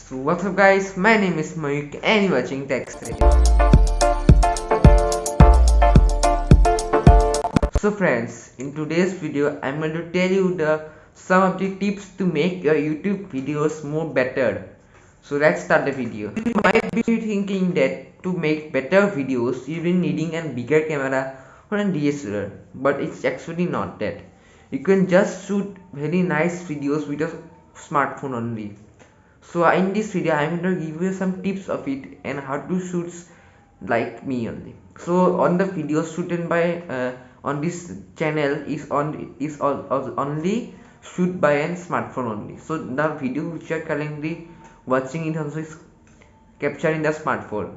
So what's up guys, my name is Mayuk and you're watching Text. So friends, in today's video I'm going to tell you some of the tips to make your YouTube videos more better. So let's start the video. You might be thinking that to make better videos you'll be needing a bigger camera or a DSLR, but it's actually not that. You can just shoot very nice videos with a smartphone only. So in this video I'm going to give you some tips of it and how to shoot like me only. So on the videos shooted by on this channel is only shoot by a smartphone only. So the video which you are currently watching it also is captured in the smartphone.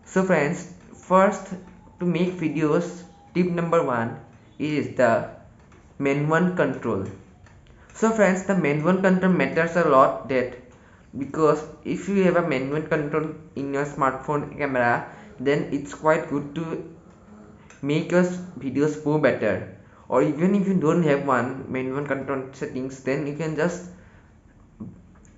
So friends, first to make videos, tip number 1 is the manual control. So friends, the manual control matters a lot, that because if you have a manual control in your smartphone camera, then it's quite good to make your videos more better. Or even if you don't have one manual control settings, then you can just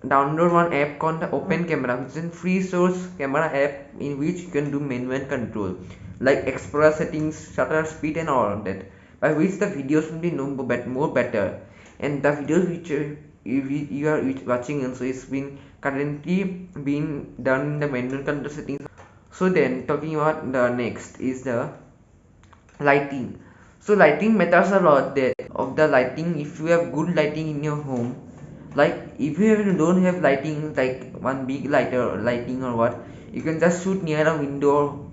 download one app called the Open Camera, which is a free source camera app in which you can do manual control like Explorer settings, shutter speed and all of that, by which the videos will be more better. And the videos which you are watching also is currently being done in the manual control settings. So then talking about the next is the lighting. So lighting matters a lot there of the lighting. If you have good lighting in your home, like if you don't have lighting like one big lighting or what, you can just shoot near a window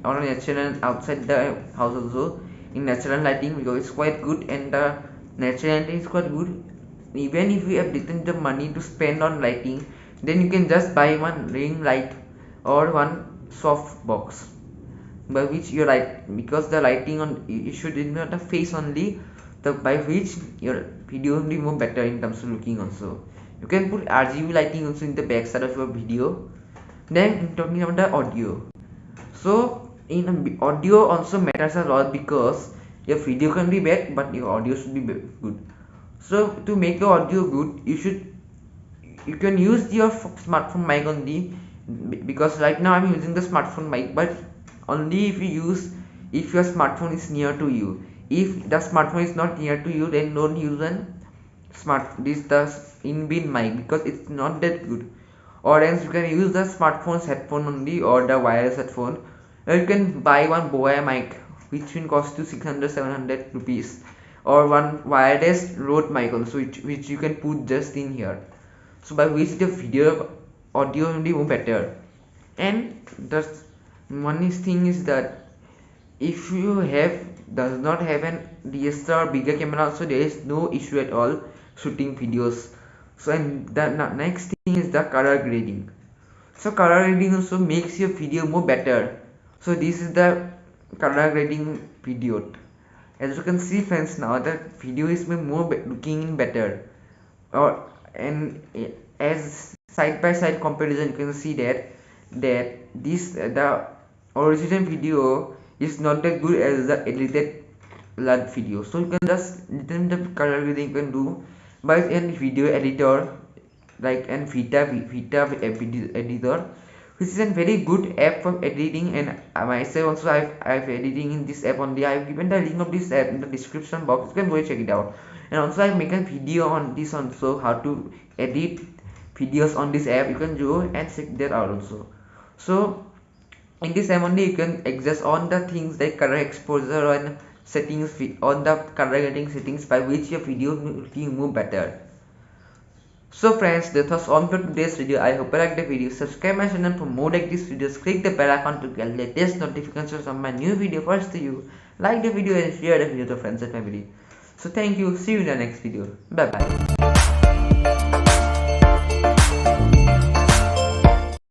or a natural outside the house also in natural lighting, because it's quite good and the natural lighting is quite good. Even if you have little the money to spend on lighting, then you can just buy one ring light or one soft box by which you light, because the lighting on you should not the face only, the by which your video will be more better in terms of looking also. You can put RGB lighting also in the back side of your video. Then talking about the audio, so in audio also matters a lot, because your video can be bad but your audio should be good. So to make your audio good, you can use your smartphone mic only, because right now I'm using the smartphone mic, but only if your smartphone is near to you. If the smartphone is not near to you, then don't use the inbuilt mic, because it's not that good. Or else you can use the smartphone's headphone only, or the wireless headphone, or you can buy one Boya mic which will cost you 600-700 rupees, or one wireless Rode mic also, which you can put just in here, so by which the audio will be more better. And the one thing is that if you does not have an DSLR or bigger camera also, there is no issue at all shooting videos. So and the next thing is the color grading. So color grading also makes your video more better. So this is the color grading video. As you can see friends, now the video is more looking better. And as side by side comparison, you can see that the original video is not that good as the edited video. So you can just little the color grading you can do by any video editor like an Vita editor, which is a very good app for editing. And myself also I've editing in this app only. I've given the link of this app in the description box, you can go check it out. And also I make a video on this also, how to edit videos on this app. You can go and check that out also. So in this app only you can adjust on the things like color exposure and settings on the color grading settings, by which your video will be more better. So friends, that was all for today's video. I hope you liked the video. Subscribe my channel for more like these videos. Click the bell icon to get latest notifications on my new video first to you. Like the video and share the video to friends and family. So thank you. See you in the next video. Bye bye.